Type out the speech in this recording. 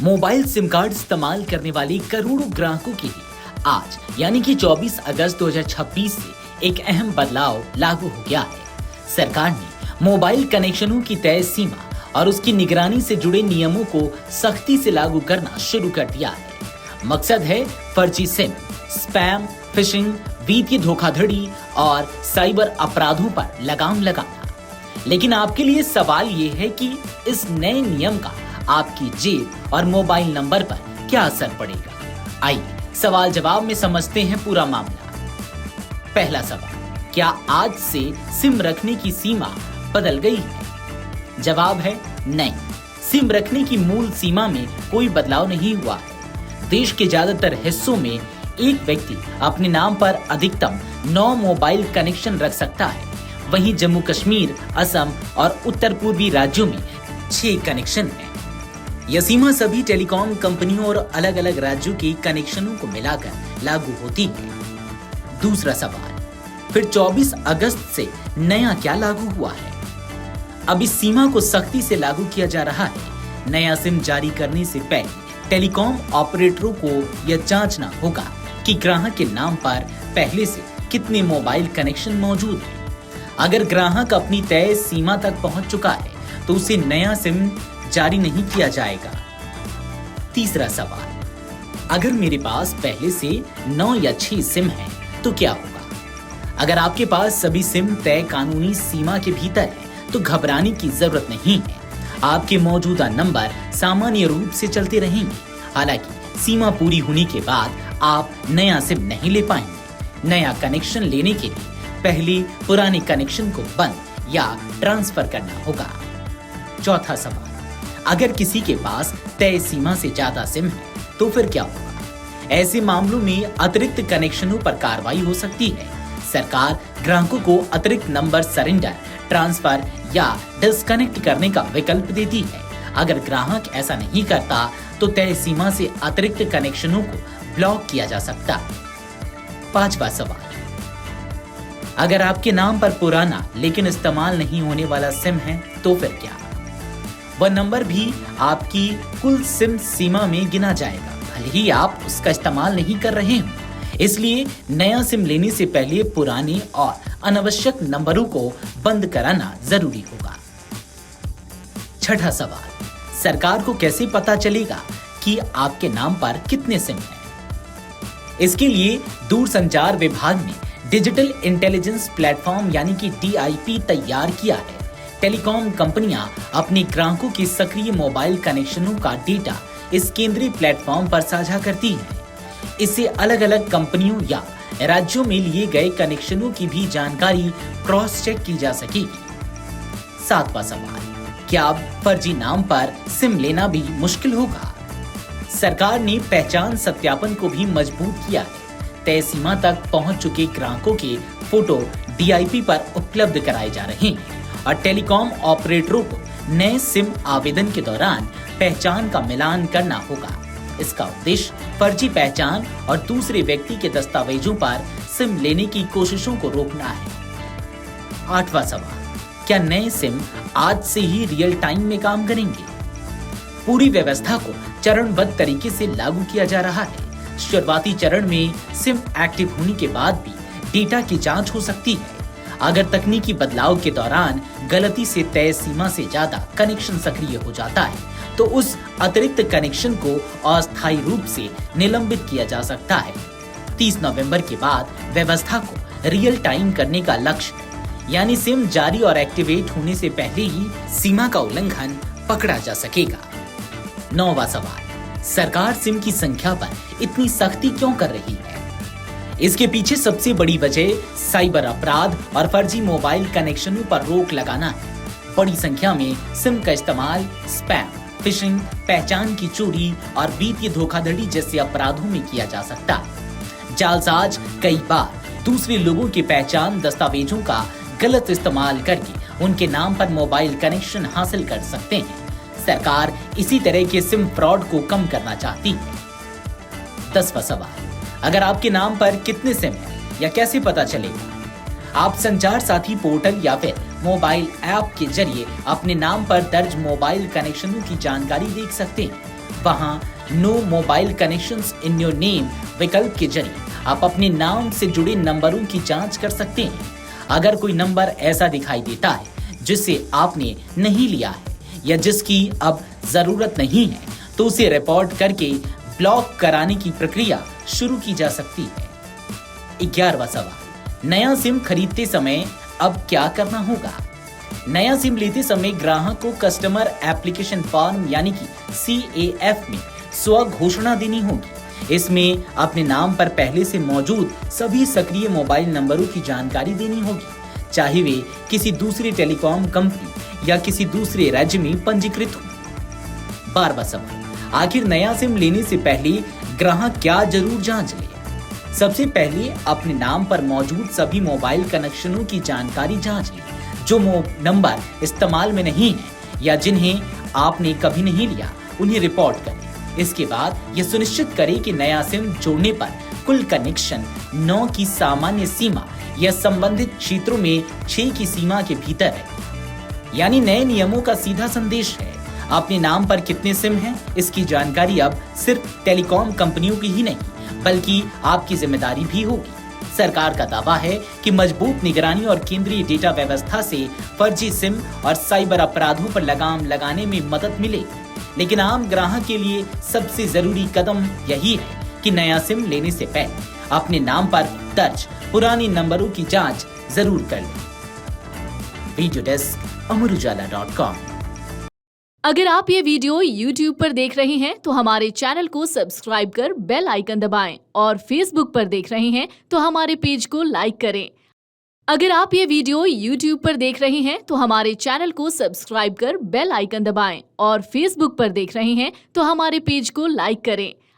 Mobile SIM card इस्तेमाल करने वाले करोड़ों ग्राहकों के लिए आज यानी कि 24 अगस्त 2026 से एक अहम बदलाव लागू हो गया है। सरकार ने मोबाइल कनेक्शनों की तय सीमा और उसकी निगरानी से जुड़े नियमों को सख्ती से लागू करना शुरू कर दिया है। मकसद है फर्जी सिम, स्पैम, फिशिंग, वित्तीय धोखाधड़ी और साइबर अपराधों पर लगाम लगाना। लेकिन आपके लिए सवाल ये है कि इस नए नियम का आपकी जेब और मोबाइल नंबर पर क्या असर पड़ेगा। आइए सवाल जवाब में समझते हैं पूरा मामला। पहला सवाल, क्या आज से सिम रखने की सीमा बदल गई है? जवाब है नहीं। सिम रखने की मूल सीमा में कोई बदलाव नहीं हुआ है। देश के ज्यादातर हिस्सों में एक व्यक्ति अपने नाम पर अधिकतम 9 मोबाइल कनेक्शन रख सकता है। वहीं जम्मू कश्मीर, असम और उत्तर पूर्वी राज्यों में 6 कनेक्शन हैं। यह सीमा सभी टेलीकॉम कंपनियों और अलग अलग राज्यों के कनेक्शनों को मिलाकर लागू होती है। दूसरा सवाल, फिर 24 अगस्त से नया क्या लागू हुआ है? अब इस सीमा को सख्ती से लागू किया जा रहा है। नया सिम जारी करने से पहले टेलीकॉम ऑपरेटरों को यह जांचना होगा कि ग्राहक के नाम पर पहले से कितने मोबाइल कनेक्शन मौजूद हैं। अगर ग्राहक अपनी तय सीमा तक पहुंच चुका है तो उसे नया सिम जारी नहीं किया जाएगा। तीसरा सवाल, अगर मेरे पास पहले से 9 या 6 सिम हैं तो क्या होगा? अगर आपके पास सभी सिम तय कानूनी सीमा के भीतर है तो घबराने की जरूरत नहीं है। आपके मौजूदा नंबर सामान्य रूप से चलते रहेंगे। हालांकि सीमा पूरी होने के बाद आप नया सिम नहीं ले पाएंगे। नया कनेक्शन लेने के लिए पहले पुराने कनेक्शन को बंद या ट्रांसफर करना होगा। चौथा सवाल, अगर किसी के पास तय सीमा से ज्यादा सिम है तो फिर क्या होगा? ऐसे मामलों में अतिरिक्त कनेक्शनों पर कार्रवाई हो सकती है। सरकार ग्राहकों को अतिरिक्त नंबर सरेंडर, ट्रांसफर या डिस्कनेक्ट करने का विकल्प देती है। अगर ग्राहक ऐसा नहीं करता तो तय सीमा से अतिरिक्त कनेक्शनों को ब्लॉक किया जा सकता है। पांचवा सवाल, अगर आपके नाम पर पुराना लेकिन इस्तेमाल नहीं होने वाला सिम है तो फिर क्या? वह नंबर भी आपकी कुल सिम सीमा में गिना जाएगा, भले ही आप उसका इस्तेमाल नहीं कर रहे हो। इसलिए नया सिम लेने से पहले पुराने और अनावश्यक नंबरों को बंद कराना जरूरी होगा। छठा सवाल, सरकार को कैसे पता चलेगा कि आपके नाम पर कितने सिम हैं? इसके लिए दूरसंचार विभाग ने डिजिटल इंटेलिजेंस प्लेटफॉर्म यानी कि DIP तैयार किया है। टेलीकॉम कंपनियां अपने ग्राहकों के सक्रिय मोबाइल कनेक्शनों का डेटा इस केंद्रीय प्लेटफॉर्म पर साझा करती हैं। इससे अलग अलग कंपनियों या राज्यों में लिए गए कनेक्शनों की भी जानकारी क्रॉस चेक की जा सकेगी। सातवां सवाल, क्या अब फर्जी नाम पर सिम लेना भी मुश्किल होगा? सरकार ने पहचान सत्यापन को भी मजबूत किया है। तय सीमा तक पहुंच चुके ग्राहकों के फोटो DIP पर उपलब्ध कराए जा रहे हैं और टेलीकॉम ऑपरेटरों को नए सिम आवेदन के दौरान पहचान का मिलान करना होगा। इसका उद्देश्य फर्जी पहचान और दूसरे व्यक्ति के दस्तावेजों पर सिम लेने की कोशिशों को रोकना है। आठवां सवाल, क्या नए सिम आज से ही रियल टाइम में काम करेंगे? पूरी व्यवस्था को चरणबद्ध तरीके से लागू किया जा रहा है। शुरुआती चरण में सिम एक्टिव होने के बाद भी डेटा की जांच हो सकती है। अगर तकनीकी बदलाव के दौरान गलती से तय सीमा से ज्यादा कनेक्शन सक्रिय हो जाता है तो उस अतिरिक्त कनेक्शन को अस्थायी रूप से निलंबित किया जा सकता है। 30 नवंबर के बाद व्यवस्था को रियल टाइम करने का लक्ष्य है, यानी सिम जारी और एक्टिवेट होने से पहले ही सीमा का उल्लंघन पकड़ा जा सकेगा। 9वां सवाल, सरकार सिम की संख्या पर इतनी सख्ती क्यों कर रही है? इसके पीछे सबसे बड़ी वजह साइबर अपराध और फर्जी मोबाइल कनेक्शनों पर रोक लगाना है। बड़ी संख्या में सिम का इस्तेमाल स्पैम, फिशिंग, पहचान की चोरी और वित्तीय धोखाधड़ी जैसे अपराधों में किया जा सकता है। जालसाज कई बार दूसरे लोगों की पहचान दस्तावेजों का गलत इस्तेमाल करके उनके नाम पर मोबाइल कनेक्शन हासिल कर सकते हैं। सरकार इसी तरह के सिम फ्रॉड को कम करना चाहती है। 10वां सवाल, अगर आपके नाम पर कितने सिम हैं या कैसे पता चलेगा? आप संचार साथी पोर्टल या फिर मोबाइल ऐप के जरिए अपने नाम पर दर्ज मोबाइल कनेक्शनों की जानकारी देख सकते हैं। वहां no mobile connections in your name विकल्प के जरिए आप अपने नाम से जुड़े नंबरों की जांच कर सकते हैं। अगर कोई नंबर ऐसा दिखाई देता है जिसे आपने नहीं लिया है या जिसकी अब जरूरत नहीं है, तो उसे रिपोर्ट करके ब्लॉक कराने की प्रक्रिया शुरू की जा सकती है। 11वां सवाल, नया सिम खरीदते समय अब क्या करना होगा? नया सिम लेते समय ग्राहक को कस्टमर एप्लीकेशन फॉर्म यानी कि CAF में स्व घोषणा देनी होगी। इसमें अपने नाम पर पहले से मौजूद सभी सक्रिय मोबाइल नंबरों की जानकारी देनी होगी, चाहे वे किसी दूसरी टेलीकॉम कंपनी या किसी दूसरे राज्य में पंजीकृत हो। 12वां सवाल, आखिर नया सिम लेने से पहले ग्राहक क्या जरूर जांच ले? सबसे पहले अपने नाम पर मौजूद सभी मोबाइल कनेक्शनों की जानकारी जांच लें जो नंबर इस्तेमाल में नहीं है या जिन्हें आपने कभी नहीं लिया, उन्हें रिपोर्ट करें। इसके बाद यह सुनिश्चित करें कि नया सिम जोड़ने पर कुल कनेक्शन 9 की सामान्य सीमा या संबंधित क्षेत्रों में 6 की सीमा के भीतर है। यानी नए नियमों का सीधा संदेश है, अपने नाम पर कितने सिम हैं, इसकी जानकारी अब सिर्फ टेलीकॉम कंपनियों की ही नहीं बल्कि आपकी जिम्मेदारी भी होगी। सरकार का दावा है कि मजबूत निगरानी और केंद्रीय डेटा व्यवस्था से फर्जी सिम और साइबर अपराधों पर लगाम लगाने में मदद मिलेगी। लेकिन आम ग्राहक के लिए सबसे जरूरी कदम यही है कि नया सिम लेने से पहले अपने नाम पर दर्ज पुराने नंबरों की जांच जरूर कर लें। Video desk Amar Ujala dot com. अगर आप ये वीडियो YouTube पर देख रहे हैं तो हमारे चैनल को सब्सक्राइब कर बेल आइकन दबाएं और Facebook पर देख रहे हैं तो हमारे पेज को लाइक करें। अगर आप ये वीडियो YouTube पर देख रहे हैं तो हमारे चैनल को सब्सक्राइब कर बेल आइकन दबाएं और Facebook पर देख रहे हैं तो हमारे पेज को लाइक करें।